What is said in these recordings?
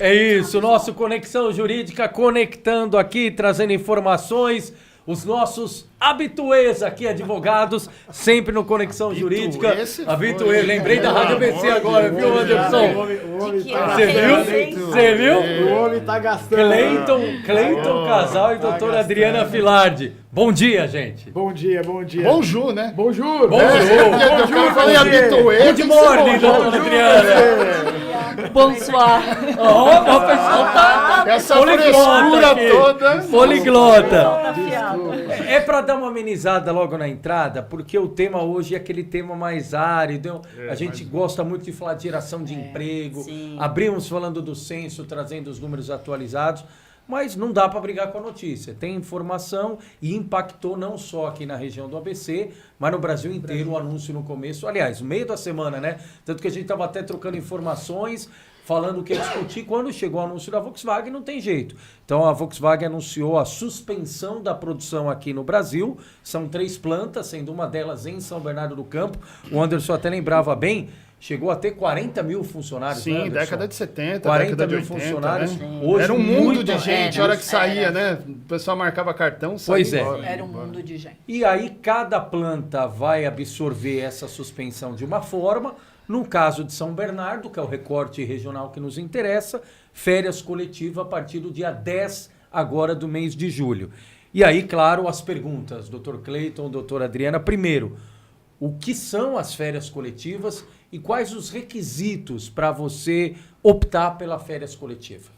É isso, nosso Conexão Jurídica conectando aqui, trazendo informações, os nossos habituês aqui, advogados, sempre no Conexão Jurídica. Habituê, lembrei da Rádio ABC agora, viu, Anderson? Você viu? O homem tá gastando. Cleiton Casal e doutora Adriana Filardi. Bom dia, gente. Bom dia, bom dia. Bonjour, né? Bonjour. Eu falei habituê. Good morning, doutora Adriana. Bonsoir. O pessoal tá Essa poliglota frescura aqui. toda. Poliglota. É para dar uma amenizada logo na entrada, porque o tema hoje é aquele tema mais árido. A gente gosta muito de falar de geração de emprego. Sim. Abrimos falando do censo, trazendo os números atualizados. Mas não dá para brigar com a notícia. Tem informação e impactou não só aqui na região do ABC, mas no Brasil inteiro o anúncio no começo. Aliás, no meio da semana, né? Tanto que a gente estava até trocando informações, falando o que ia discutir. Quando chegou o anúncio da Volkswagen, não tem jeito. Então a Volkswagen anunciou a suspensão da produção aqui no Brasil. São 3 plantas, sendo uma delas em São Bernardo do Campo. O Anderson até lembrava bem. Chegou a ter 40 mil funcionários. Sim, né, década de 70, 40 década de mil 80, funcionários. né? Hoje, era um mundo muito de gente, a hora que saía, né? O pessoal marcava cartão, saía Pois é. embora. Era um mundo de gente. E aí cada planta vai absorver essa suspensão de uma forma. No caso de São Bernardo, que é o recorte regional que nos interessa, férias coletivas a partir do dia 10 agora do mês de julho. E aí, claro, as perguntas, Dr. Cleiton, doutora Adriana. Primeiro, o que são as férias coletivas e quais os requisitos para você optar pela férias coletiva?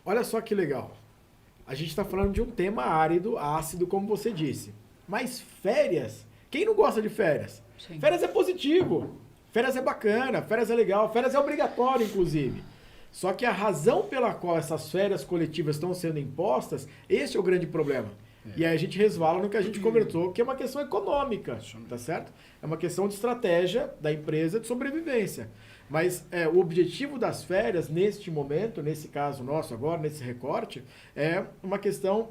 Olha só que legal. A gente está falando de um tema árido, ácido, como você disse. Mas férias, quem não gosta de férias? Sim. Férias é positivo, férias é bacana, férias é legal, férias é obrigatório, inclusive. Só que a razão pela qual essas férias coletivas estão sendo impostas, esse é o grande problema. E aí a gente resvala no que a gente conversou, que é uma questão econômica, tá certo? É uma questão de estratégia da empresa de sobrevivência. Mas o objetivo das férias, neste momento, nesse caso nosso agora, nesse recorte, é uma questão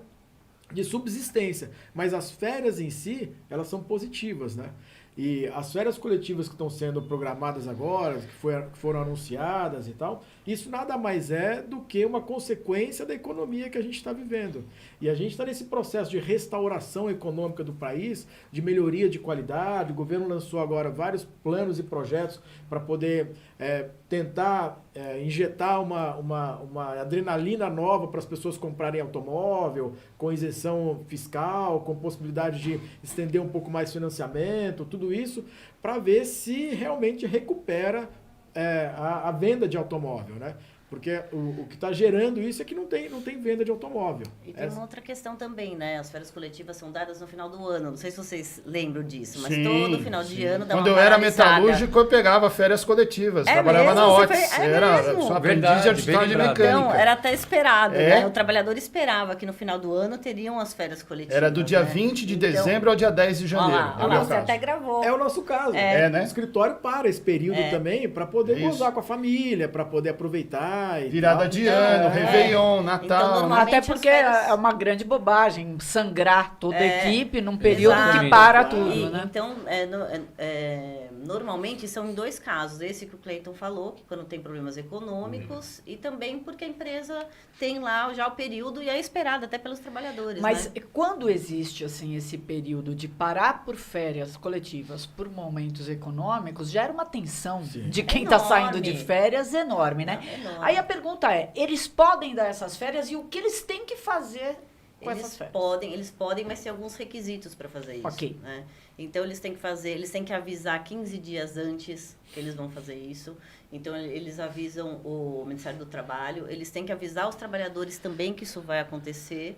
de subsistência. Mas as férias em si, elas são positivas, né? E as férias coletivas que estão sendo programadas agora, que foram anunciadas e tal, isso nada mais é do que uma consequência da economia que a gente está vivendo. E a gente está nesse processo de restauração econômica do país, de melhoria de qualidade. O governo lançou agora vários planos e projetos para poder tentar injetar uma adrenalina nova para as pessoas comprarem automóvel, com isenção fiscal, com possibilidade de estender um pouco mais financiamento, tudo isso, para ver se realmente recupera a venda de automóvel, né? Porque o que está gerando isso é que não tem venda de automóvel. E tem uma outra questão também, né? As férias coletivas são dadas no final do ano. Não sei se vocês lembram disso, mas todo final de ano dá Quando uma eu era paralisada. metalúrgico, eu pegava férias coletivas. Trabalhava mesmo? na Você Otis. foi- é Era mesmo? só Verdade, aprendiz de arbitragem bem lembrado. mecânica. Então, era até esperado, É? né? O trabalhador esperava que no final do ano teriam as férias coletivas. Era do dia né? 20 de Então, dezembro ao dia 10 de janeiro. Olha é o lá, meu você caso. até gravou. É o nosso caso. É, né? O escritório para esse período também para poder Isso. gozar com a família, para poder aproveitar e Virada tal. de ano, Réveillon, Então, Natal. normalmente Até as porque férias- é uma grande bobagem sangrar toda a equipe num período exato. que para Claro. tudo, E, né? então, normalmente são em 2 casos. Esse que o Cleiton falou, que quando tem problemas econômicos, e também porque a empresa tem lá já o período e é esperado até pelos trabalhadores. Mas né? quando existe assim esse período de parar por férias coletivas por momentos econômicos, gera uma tensão de quem está Enorme. saindo de férias enorme, né? É enorme. Aí a pergunta é, eles podem dar essas férias e o que eles têm que fazer com essas férias? Eles podem, mas tem alguns requisitos para fazer isso. Ok. Né? Então eles têm que avisar 15 dias antes que eles vão fazer isso. Então eles avisam o Ministério do Trabalho, eles têm que avisar os trabalhadores também que isso vai acontecer.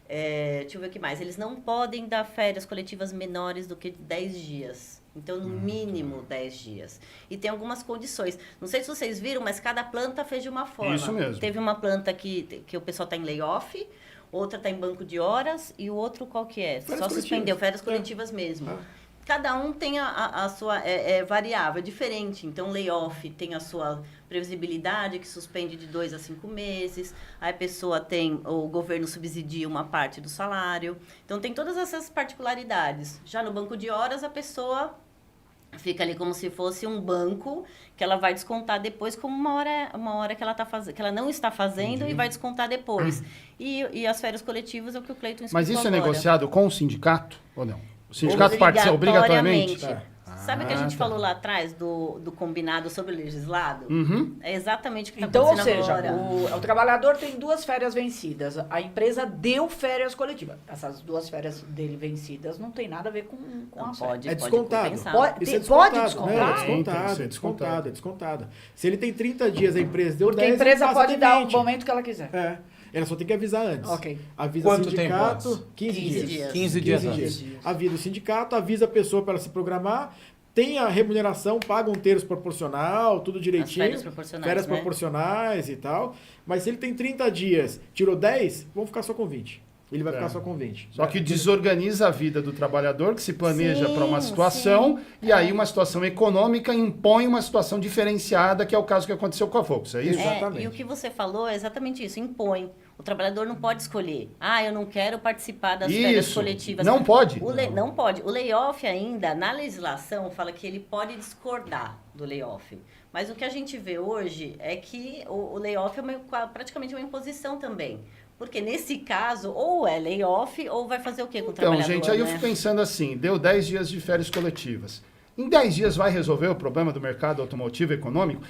Deixa eu ver o que mais. Eles não podem dar férias coletivas menores do que 10 dias. Então, no mínimo 10 dias. E tem algumas condições. Não sei se vocês viram, mas cada planta fez de uma forma. Isso mesmo. Teve uma planta que o pessoal está em layoff, outra está em banco de horas e o outro qual que é? Férias Só coletivas. suspendeu, férias coletivas mesmo. Cada um tem a sua variável, é diferente. Então, layoff tem a sua previsibilidade, que suspende de 2 a 5 meses. Aí a pessoa tem, o governo subsidia uma parte do salário. Então, tem todas essas particularidades. Já no banco de horas, a pessoa Fica ali como se fosse um banco que ela vai descontar depois como uma hora que ela tá fazendo, que ela não está fazendo e vai descontar depois. E as férias coletivas é o que o Cleiton explicou Mas isso é agora. negociado com o sindicato ou não? O sindicato participa obrigatoriamente? Sabe o que a gente tá. falou lá atrás do combinado sobre o legislado? Uhum. É exatamente o que está Então, ou acontecendo seja, agora. o trabalhador tem 2 férias vencidas. A empresa deu férias coletivas. Essas 2 férias dele vencidas não tem nada a ver com Não, as férias. pode, É pode descontado. compensar. Pode- Isso é pode descontado, descontar? né? É Tem que descontado, ser é descontado, descontado. é descontado. Se ele tem 30 dias, a empresa deu Porque 10, a empresa ele passa pode de dar o 20. momento que ela quiser. É. Ela só tem que avisar antes. Ok. Avisa Quanto o sindicato, tempo antes? 15 dias. 15 dias 15 antes. dias. Avisa o sindicato, avisa a pessoa para ela se programar, tem a remuneração, paga um terço proporcional, tudo direitinho. férias proporcionais, Férias né? proporcionais e tal. Mas se ele tem 30 dias, tirou 10, vamos ficar só com 20. Ele vai ficar só com 20. Só que desorganiza a vida do trabalhador que se planeja Sim, para uma situação sim. e aí uma situação econômica impõe uma situação diferenciada, que é o caso que aconteceu com a Volks, é isso? Exatamente. E o que você falou é exatamente isso, impõe. O trabalhador não pode escolher. Eu não quero participar das férias Isso, coletivas. não pode. Não pode. O layoff ainda, na legislação, fala que ele pode discordar do layoff. Mas o que a gente vê hoje é que o layoff é praticamente uma imposição também. Porque nesse caso, ou é layoff, ou vai fazer o quê com o Então, trabalhador, gente, aí eu né? fico pensando assim, deu 10 dias de férias coletivas. Em 10 dias vai resolver o problema do mercado automotivo e econômico?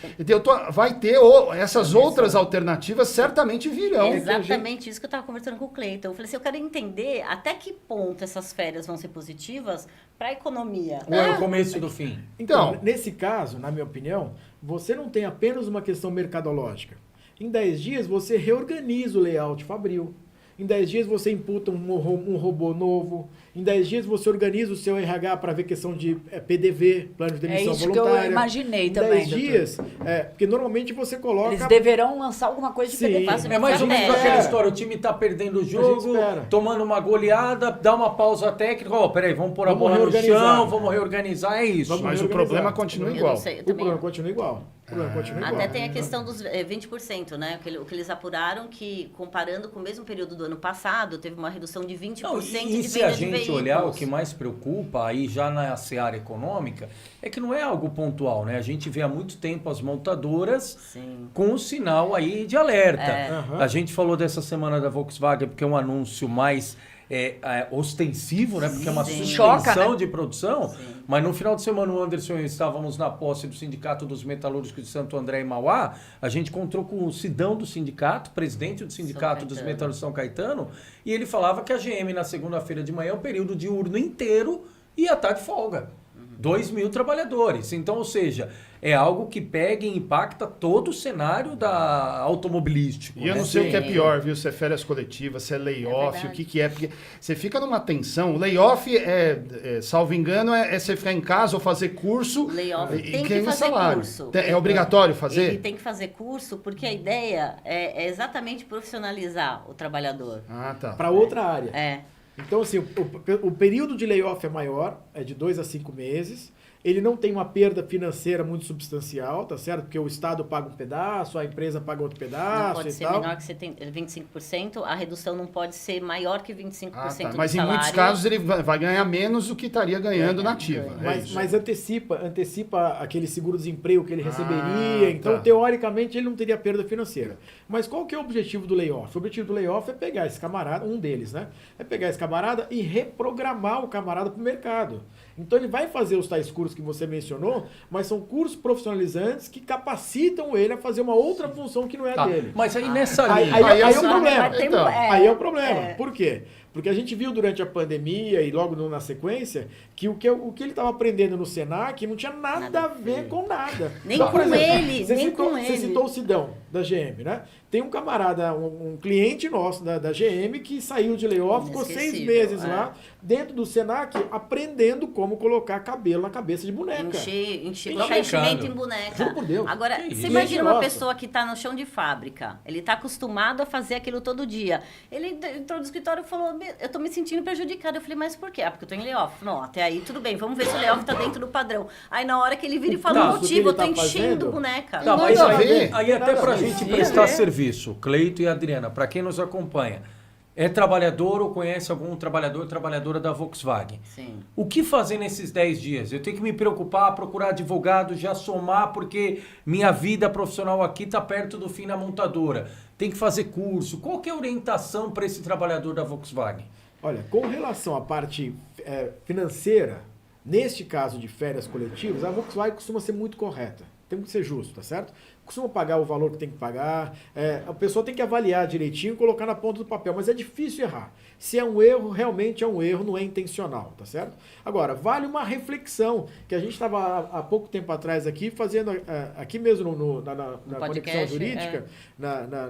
Vai ter essas outras alternativas certamente virão. É exatamente isso que eu estava conversando com o Cleiton. Eu falei assim, eu quero entender até que ponto essas férias vão ser positivas para a economia. Ou é o começo do fim? Então, nesse caso, na minha opinião, você não tem apenas uma questão mercadológica. Em 10 dias, você reorganiza o layout fabril. Em 10 dias, você imputa um robô novo. Em 10 dias, você organiza o seu RH para ver questão de PDV, plano de demissão isso que voluntária. eu imaginei em também, 10 doutor. dias, porque normalmente você coloca... Eles deverão lançar alguma coisa de Sim. PDV. Fácil. É mais ou menos Espera. aquela história, o time tá perdendo o jogo, espera. tomando uma goleada, dá uma pausa técnica, peraí, vamos pôr a Vamos bola no reorganizar. chão, vamos reorganizar, é isso. Vamos Mas o reorganizar. problema continua Eu igual. não sei, eu O também problema continua igual. O problema continua igual. Até tem a questão dos 20%, né? O que eles apuraram que, comparando com o mesmo período do ano passado, teve uma redução de 20% Não, de e venda se a de gente veículos. olhar, o que mais preocupa aí já na seara econômica é que não é algo pontual, né? A gente vê há muito tempo as montadoras Sim. com um sinal aí de alerta. Aham. A gente falou dessa semana da Volkswagen porque é um anúncio mais ostensivo, né? Porque é uma Sim. suspensão Choca, né? de produção. Sim. Mas no final de semana, o Anderson e eu estávamos na posse do Sindicato dos Metalúrgicos de Santo André e Mauá. A gente encontrou com o Sidão do sindicato, presidente do Sindicato dos Caetano. Metalúrgicos de São Caetano, e ele falava que a GM na segunda-feira de manhã, o período diurno inteiro, ia estar de folga. 2.000 trabalhadores. Então, ou seja, é algo que pega e impacta todo o cenário automobilístico. E eu né? não sei o que é Sim. pior, viu? Se é férias coletivas, se é layoff, verdade. o que é. Porque você fica numa tensão. O layoff salvo engano, é você ficar em casa ou fazer curso O layoff e tem que ganhar fazer salário. curso. É obrigatório fazer? Ele tem que fazer curso porque a ideia é exatamente profissionalizar o trabalhador. Ah, tá. Para outra área. É. Então, assim, o período de layoff é maior, é de 2 a 5 meses. Ele não tem uma perda financeira muito substancial, tá certo? Porque o Estado paga um pedaço, a empresa paga outro Não pedaço pode e ser tal. menor que 25%, a redução não pode ser maior que 25% Ah, tá. do Mas em salário. muitos casos ele vai ganhar menos do que estaria ganhando na ativa. É isso. Mas antecipa aquele seguro-desemprego que ele receberia. Ah, Então, tá. teoricamente, ele não teria perda financeira. Mas qual que é o objetivo do layoff? O objetivo do layoff é pegar esse camarada, um deles, né? É pegar esse camarada e reprogramar o camarada para o mercado. Então, ele vai fazer os tais cursos que você mencionou, mas são cursos profissionalizantes que capacitam ele a fazer uma outra função que não é a Tá, dele. mas aí nessa Aí, linha... aí é o assim, problema. vai ter- Então, Aí é o problema. Por quê? Porque a gente viu durante a pandemia e logo na sequência que o que ele estava aprendendo no Senac não tinha nada a ver com nada. Nem Então, por com ele, nem com Você ele. citou o Sidão, da GM, né? Tem um camarada, um cliente nosso da GM que saiu de layoff, ficou 6 Inesquecível, meses é. lá, dentro do Senac, aprendendo como colocar cabelo na cabeça de boneca. Encher, Tá colocar enchimento brincando. em boneca. Juro por Deus. Agora, Que você isso? imagina uma Nossa. pessoa que está no chão de fábrica. Ele está acostumado a fazer aquilo todo dia. Ele entrou no escritório e falou, eu estou me sentindo prejudicado. Eu falei, mas por quê? Porque eu estou em layoff. Não, até aí tudo bem, vamos ver se o layoff está dentro do padrão. Aí na hora que ele vira e fala Tá. o motivo, eu O que ele estou tá enchendo fazendo? boneca. Tá, mas Nada a aí, ver. aí até Nada a pra ver. gente Sim, prestar é. serviço, Cleito e Adriana, para quem nos acompanha, é trabalhador ou conhece algum trabalhador, trabalhadora da Volkswagen. Sim. O que fazer nesses 10 dias? Eu tenho que me preocupar, procurar advogado, já somar, porque minha vida profissional aqui está perto do fim na montadora. Tem que fazer curso. Qual que é a orientação para esse trabalhador da Volkswagen? Olha, com relação à parte financeira, neste caso de férias coletivas, a Volkswagen costuma ser muito correta. Tem que ser justo, tá certo? Costuma pagar o valor que tem que pagar. A pessoa tem que avaliar direitinho e colocar na ponta do papel, mas é difícil errar. Se é um erro, realmente é um erro, não é intencional, tá certo? Agora, vale uma reflexão, que a gente estava há pouco tempo atrás aqui, fazendo, aqui mesmo na Conexão Jurídica,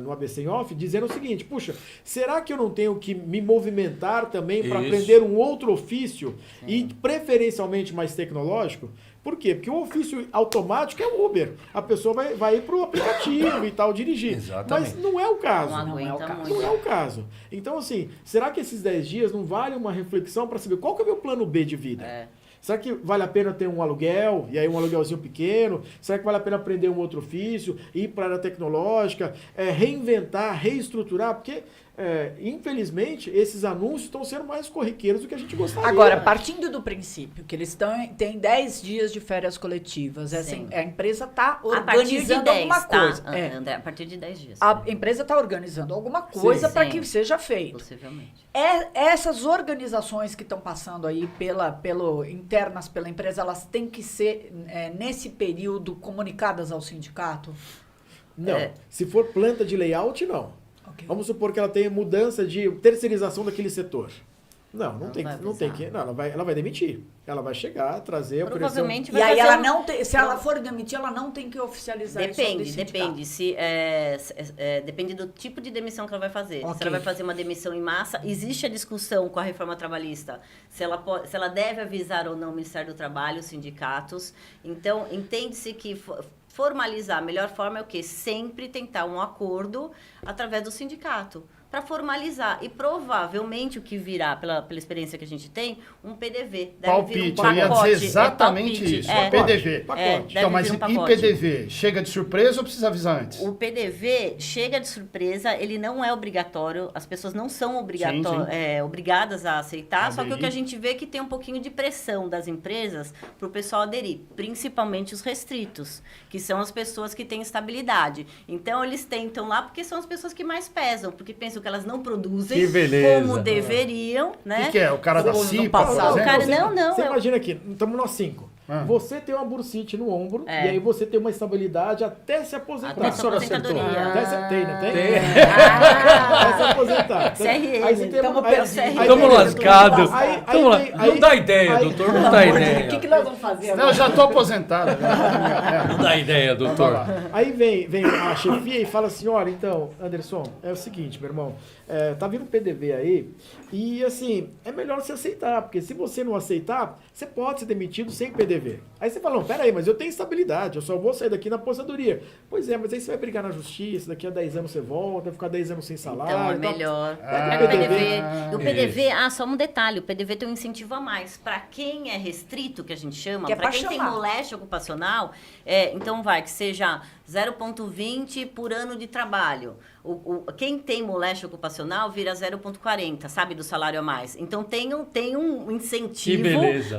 no ABC em Off, dizendo o seguinte, puxa, será que eu não tenho que me movimentar também para aprender um outro ofício e preferencialmente mais tecnológico? Por quê? Porque o ofício automático é o Uber. A pessoa vai ir para o aplicativo e tal, dirigir. Exatamente. Mas não é o caso. Não aguenta muito. Não é o caso. Então, assim, será que esses 10 dias não vale uma reflexão para saber qual que é o meu plano B de vida? Será que vale a pena ter um aluguel, e aí um aluguelzinho pequeno? Será que vale a pena aprender um outro ofício, ir para a área tecnológica, reinventar, reestruturar? Porque, infelizmente, esses anúncios estão sendo mais corriqueiros do que a gente gostaria. Agora, partindo do princípio que eles têm 10 dias de férias coletivas, a empresa está organizando alguma coisa. André, a partir de 10 dias. A empresa está organizando alguma coisa para que seja feito. Possivelmente. Essas organizações que estão passando aí internas pela empresa, elas têm que ser, nesse período, comunicadas ao sindicato? Não. Se for planta de layout, não. Okay. Vamos supor que ela tenha mudança de terceirização daquele setor. Não tem que. Não, ela vai demitir. Ela vai chegar, trazer a provavelmente vai fazer ela não tem, se ela for demitir, ela não tem que oficializar isso. Depende. Depende do tipo de demissão que ela vai fazer. Okay. Se ela vai fazer uma demissão em massa, existe a discussão com a reforma trabalhista se ela deve avisar ou não o Ministério do Trabalho, os sindicatos. Então, entende-se que formalizar, a melhor forma é o quê? Sempre tentar um acordo através do sindicato, para formalizar. E provavelmente o que virá, pela experiência que a gente tem, um PDV. Palpite, eu ia dizer exatamente isso, PDV. Então, mas e PDV? Chega de surpresa ou precisa avisar antes? O PDV chega de surpresa, ele não é obrigatório, as pessoas não são obrigadas a aceitar, só que o que a gente vê é que tem um pouquinho de pressão das empresas para o pessoal aderir, principalmente os restritos, que são as pessoas que têm estabilidade. Então, eles tentam lá porque são as pessoas que mais pesam, porque pensam que elas não produzem como deveriam, né? O que é? O cara da CIPA, por exemplo? O cara, não. Você imagina aqui, estamos nós 5. Você tem uma bursite no ombro e aí você tem uma estabilidade até se aposentar. Até se aposentadoria. Tem, não tem? Até se aposentar. Aí você tem Estamos lascados. Não dá ideia, doutor, não dá ideia. O que nós vamos fazer agora? Não, eu já estou aposentado. Não dá ideia, doutor. Aí vem a chefia e fala assim, olha, então, Anderson, é o seguinte, meu irmão, tá vindo PDV aí e, assim, é melhor você aceitar, porque se você não aceitar, você pode ser demitido sem PDV. Aí você fala, não, peraí, mas eu tenho estabilidade, eu só vou sair daqui na aposentadoria. Pois é, mas aí você vai brigar na justiça, daqui a 10 anos você volta, vai ficar 10 anos sem salário. Então é melhor. O PDV, só um detalhe, o PDV tem um incentivo a mais. Para quem é restrito, que a gente chama, para quem tem moléstia ocupacional, então que seja 0,20 por ano de trabalho. Quem tem moléstia ocupacional vira 0,40, sabe, do salário a mais. Então tem um incentivo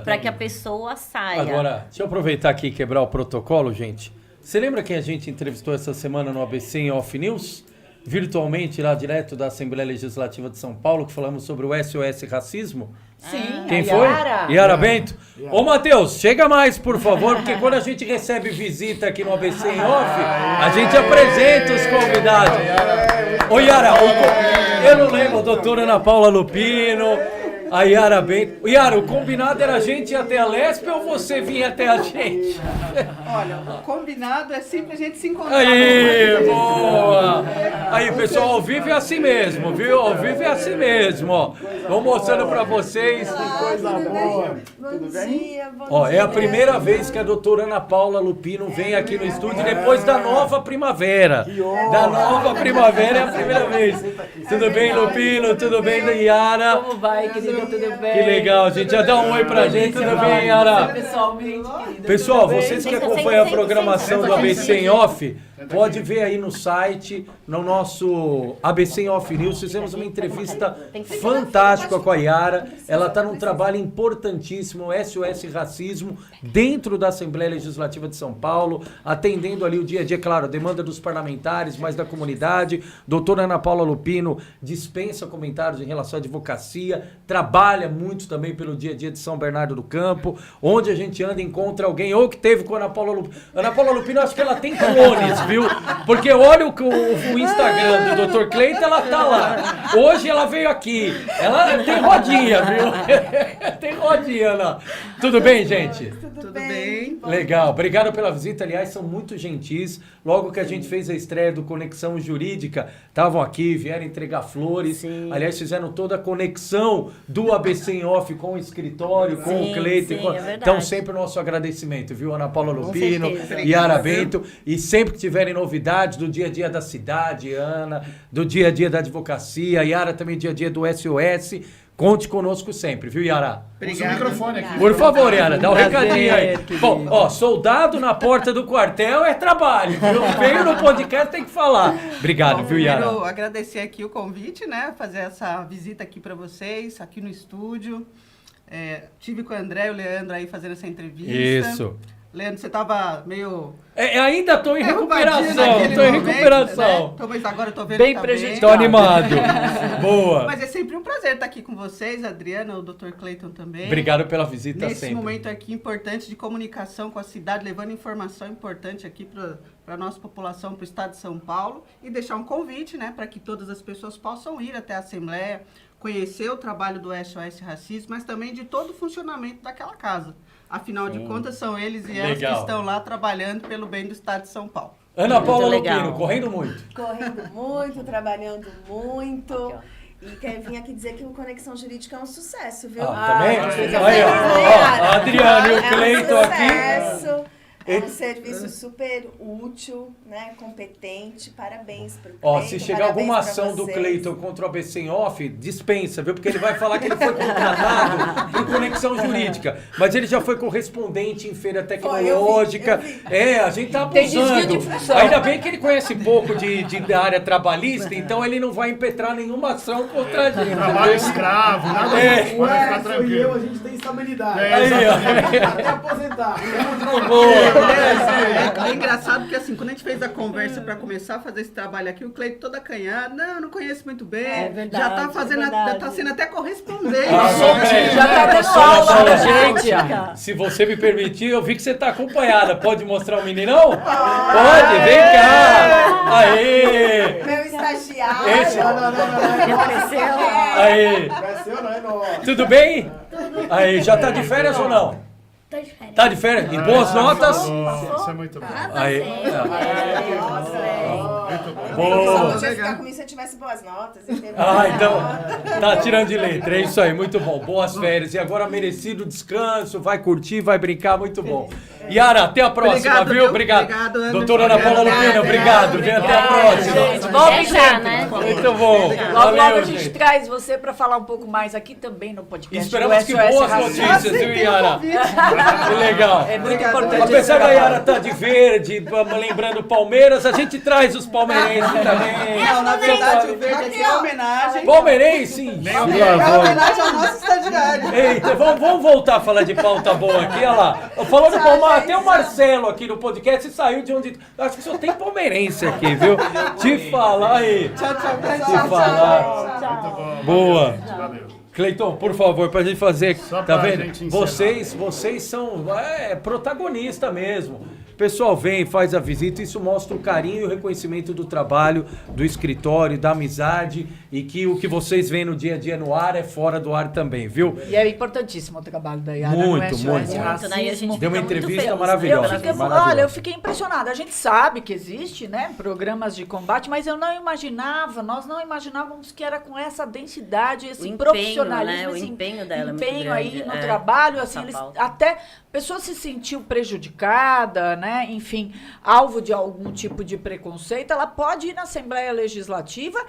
para que a pessoa saia. Agora, deixa eu aproveitar aqui e quebrar o protocolo, gente. Você lembra quem a gente entrevistou essa semana no ABC em Off News? Virtualmente, lá direto da Assembleia Legislativa de São Paulo, que falamos sobre o SOS Racismo? Sim, quem foi? Yara Bento. Ô, Matheus, chega mais, por favor, porque quando a gente recebe visita aqui no ABC em Off, a gente apresenta os convidados. Ô, Yara, eu não lembro, a doutora Ana Paula Lupino, a Yara Bento. Yara, o combinado era a gente ir até a Lespe ou você vir até a gente? Olha, o combinado é sempre a gente se encontrar. Aí, boa! Aí, pessoal, ao vivo é assim mesmo, viu? Ao vivo é assim mesmo, ó. Vou mostrando pra vocês. Coisa boa. Bom dia, Ó, é a primeira vez que a doutora Ana Paula Lupino vem aqui no estúdio depois da nova primavera. Da nova primavera é a primeira vez. Tudo bem, Lupino? Tudo bem, Yara? Como vai, querida? Tudo bem? Que legal, gente. Já dá um oi pra gente. Tudo bem, Yara? Pessoalmente, querida. Pessoal, Tudo bem? vocês que Senta, acompanham a senta, programação senta, do senta, ABC em senta. Off, pode ver aí no site, no nosso ABC em Off News. Fizemos uma entrevista fantástica com a Yara. Ela está num trabalho importantíssimo, SOS Racismo, dentro da Assembleia Legislativa de São Paulo, atendendo ali o dia a dia, claro, a demanda dos parlamentares, mas da comunidade. Doutora Ana Paula Lupino dispensa comentários em relação à advocacia, trabalha muito também pelo dia a dia de São Bernardo do Campo, onde a gente anda e encontra alguém, ou que teve com a Ana Paula Lupino. Ana Paula Lupino, acho que ela tem clones, viu? Porque olha o Instagram do Dr. Cleiton, ela tá lá. Hoje ela veio aqui. Ela tem rodinha, viu? Tem rodinha lá. Tudo bem, gente? Tudo bem? Legal, obrigado pela visita, aliás, são muito gentis. Logo que a gente fez a estreia do Conexão Jurídica, estavam aqui, vieram entregar flores. Sim. Aliás, fizeram toda a conexão do ABC em Off com o escritório, com Sim, o Cleiton. sim, é verdade. Então, sempre o nosso agradecimento, viu, Ana Paula Lupino, certeza. Yara Bento. E sempre que tiverem novidades do dia a dia da cidade, Ana, do dia a dia da advocacia, Yara também dia a dia do SOS, conte conosco sempre, viu, Yara? Usa o microfone aqui. Por favor, Yara, dá um Prazer, recadinho aí. querido. Bom, ó, soldado na porta do quartel é trabalho, viu? Veio no podcast, tem que falar. Obrigado, viu, Yara? Primeiro, agradecer aqui o convite, né? Fazer essa visita aqui para vocês, aqui no estúdio. Tive com o André e o Leandro aí fazendo essa entrevista. Isso. Leandro, você tava meio... Ainda estou em derrubadinho recuperação, naquele estou em momento, recuperação. Né? Então, mas agora eu tô vendo Bem que tá prejudicado. Tô animado. Boa. Mas é sempre um prazer estar aqui com vocês, a Adriana, o Dr. Cleiton também. Obrigado pela visita Nesse sempre. momento aqui importante de comunicação com a cidade, levando informação importante aqui para a nossa população, para o estado de São Paulo, e deixar um convite, né, para que todas as pessoas possam ir até a Assembleia, conhecer o trabalho do SOS Racismo, mas também de todo o funcionamento daquela casa. Afinal de contas, são eles e elas que Legal. estão lá trabalhando pelo bem do estado de São Paulo. Ana Muito Paula legal. Lupino, correndo muito. Correndo muito, trabalhando muito. Aqui, ó. E quero vir aqui dizer que o Conexão Jurídica é um sucesso, viu? Também? que coisa Aí, ó, boa. a Adriana e o É um Cleiton aqui. sucesso. É um serviço super útil, né? Competente. Parabéns pro Cleiton. Ó, se chegar alguma parabéns pra ação do vocês. Cleiton contra o ABC em Off, dispensa, viu? Porque ele vai falar que ele foi contratado por Conexão Jurídica. Mas ele já foi correspondente em feira tecnológica. A gente tá Tem desvio abusando. de função. Ainda bem que ele conhece pouco da área trabalhista, então ele não vai impetrar nenhuma ação contra a gente. Trabalho entendeu? escravo, nada É. disso. Pode ficar Sou eu, a tranquilo. gente tem estabilidade. Aí, ó. Até aposentar. Boa. É engraçado porque assim, quando a gente fez a conversa para começar a fazer esse trabalho aqui, o Cleiton todo acanhado, não conheço muito bem. É verdade, já tá fazendo, é verdade. já tá sendo até correspondente. Já tá dando aula pra gente. ó. Se você me permitir, eu vi que você tá acompanhada. Pode mostrar o meninão? Pode, vem cá. Aê! Meu estagiário. Esse- Aí, Cresceu, não é nosso. tudo bem? Aí, já tá de férias ou não? Tô de férias. Tá de férias? E boas notas? Isso é muito bom. Aí. Nossa, Boa. eu ia ficar comigo se eu tivesse boas notas. Entendeu? Então, tá tirando de letra, é isso aí, muito bom. Boas férias e agora merecido descanso, vai curtir, vai brincar, muito bom. Yara, até a próxima, Obrigado, viu? viu? Obrigado. Obrigado, Anderson. Doutora Ana Paula Lupino, obrigado, viu? Até a próxima. Gente, volte Já, sempre. né? Muito bom. Logo, Valeu, logo a gente gente. traz você para falar um pouco mais aqui também no podcast. Esperamos do que SOS boas Racismo. notícias, viu, Yara? Que legal. É muito importante esse Apesar da trabalho. Yara estar de verde, lembrando o Palmeiras, a gente traz os palmeirenses também. Não, na verdade, o verde aqui é uma homenagem. Palmeirense? É uma homenagem ao nosso estagiário. Eita, vamos voltar a falar de pauta boa aqui, olha lá. Falando do Palmeiras, até o Marcelo aqui no podcast saiu de onde... Acho que só tem palmeirense aqui, viu? Te falar aí. Tchau, tchau, Te falar. Boa. Valeu. Cleiton, por favor, pra gente fazer, Só tá pra vendo? gente encerrar. Vocês são protagonista mesmo. O pessoal vem, faz a visita, isso mostra o carinho e o reconhecimento do trabalho, do escritório, da amizade e que o que vocês veem no dia a dia no ar é fora do ar também, viu? E é importantíssimo o trabalho da Yara Muito, no SOS muito. Racismo. Né? E a gente Deu uma fica muito entrevista feliz, né, maravilhosa. pela visita. Maravilhoso. Olha, eu fiquei impressionada. A gente sabe que existe, né, programas de combate, mas eu não imaginava, nós não imaginávamos que era com essa densidade, esse O empenho, profissionalismo, né? O esse empenho dela é muito empenho aí grande, no é, trabalho, assim, essa eles pauta. até a pessoa se sentiu prejudicada, né, enfim, alvo de algum tipo de preconceito, ela pode ir na Assembleia Legislativa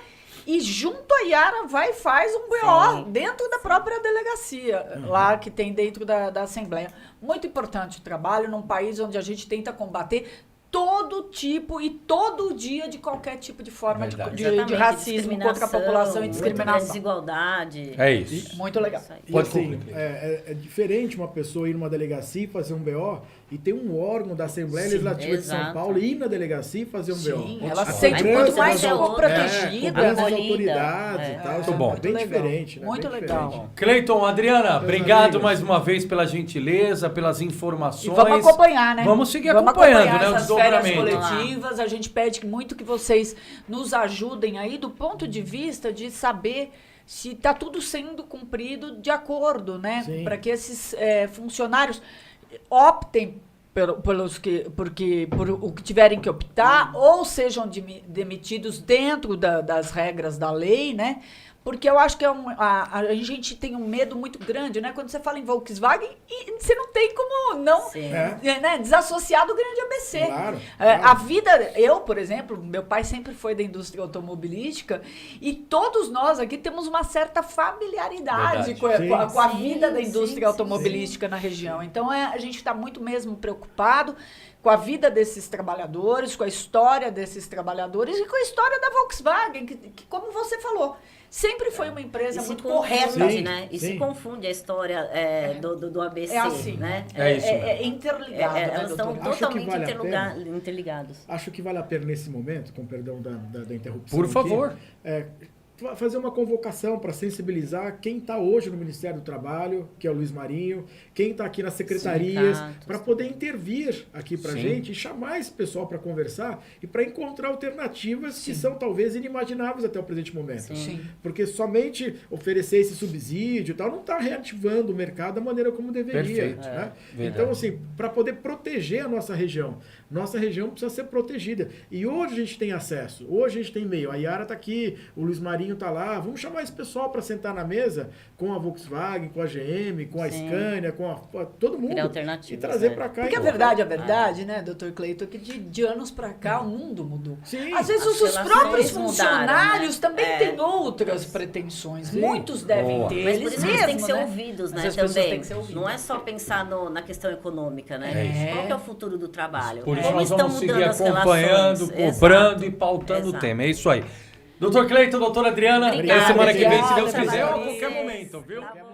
E junto a Yara vai e faz um BO dentro da própria delegacia, lá que tem dentro da Assembleia. Muito importante o trabalho num país onde a gente tenta combater todo tipo e todo dia de qualquer tipo de forma de Exatamente, racismo contra a população e discriminação. Desigualdade. É isso. Muito legal. Isso aí. E Pode assim, concluir. é diferente uma pessoa ir numa delegacia e fazer um BO e ter um órgão da Assembleia Sim, Legislativa de São exato. Paulo e ir na delegacia e fazer um Sim, BO. ela A se sente cobrança muito mais das au- protegida, cobrança das acolhida. autoridades É. e tal. Muito isso bom. É bem Muito legal. diferente, né? Muito Bem legal. diferente. Cleiton, Adriana, obrigado amigos. mais uma vez pela gentileza, pelas informações. E vamos acompanhar, né? Vamos seguir Vamos acompanhando, acompanhar né, o essas férias desdobramento. coletivas. A gente pede muito que vocês nos ajudem aí do ponto de vista de saber se está tudo sendo cumprido de acordo, né? Sim. Para que esses funcionários optem por o que tiverem que optar, ou sejam demitidos dentro das regras da lei, né? Porque eu acho que a gente tem um medo muito grande, né? Quando você fala em Volkswagen, e você não tem como não Sim. né, desassociar do grande ABC. Claro, A vida, eu, por exemplo, meu pai sempre foi da indústria automobilística e todos nós aqui temos uma certa familiaridade Verdade. com a Sim, vida da sim, indústria sim, automobilística na região. Então, a gente está muito mesmo preocupado com a vida desses trabalhadores, com a história desses trabalhadores e com a história da Volkswagen, que como você falou, sempre foi uma empresa E se muito confunde, correta. Sim, né? E sim. se confunde a história do ABC, É assim, né? É isso mesmo. É interligado, né, Elas estão doutor? Acho que totalmente vale a pena. interligados. Acho que vale a pena nesse momento, com perdão da interrupção. Por aqui, favor. fazer uma convocação para sensibilizar quem está hoje no Ministério do Trabalho, que é o Luiz Marinho, quem está aqui nas secretarias, Sindicatos. para poder intervir aqui para a Sim. gente e chamar esse pessoal para conversar e para encontrar alternativas que são talvez inimagináveis até o presente momento. Sim. Porque somente oferecer esse subsídio e tal não está reativando o mercado da maneira como deveria. Perfeito. Né? Verdade. Então, assim, para poder proteger a nossa região precisa ser protegida. E hoje a gente tem acesso, hoje a gente tem e-mail. A Yara está aqui, o Luiz Marinho está lá. Vamos chamar esse pessoal para sentar na mesa com a Volkswagen, com a GM, com a Sim. Scania, com todo mundo. Criar alternativas, E trazer né? para cá. Porque e a verdade, né, doutor Cleiton, é que de anos para cá o mundo mudou. Sim. Às vezes As os próprios relações mudaram, funcionários né? também É. têm outras pretensões. Sim. Muitos devem Boa. ter. Mas Eles por isso eles têm que ser mesmos, né? ouvidos, Mas né? as pessoas Também. têm que ser ouvidas. Não é só pensar na questão econômica, né? É isso. Qual que é o futuro do trabalho? Por isso Como nós estão vamos seguir mudando as acompanhando, relações? cobrando Exato. e pautando o Exato. tema. É isso aí. Doutor Cleiton, doutora Adriana, Obrigada, até semana que vem, se obrigada, Deus quiser, ou a obrigada. qualquer momento, viu? Tá bom.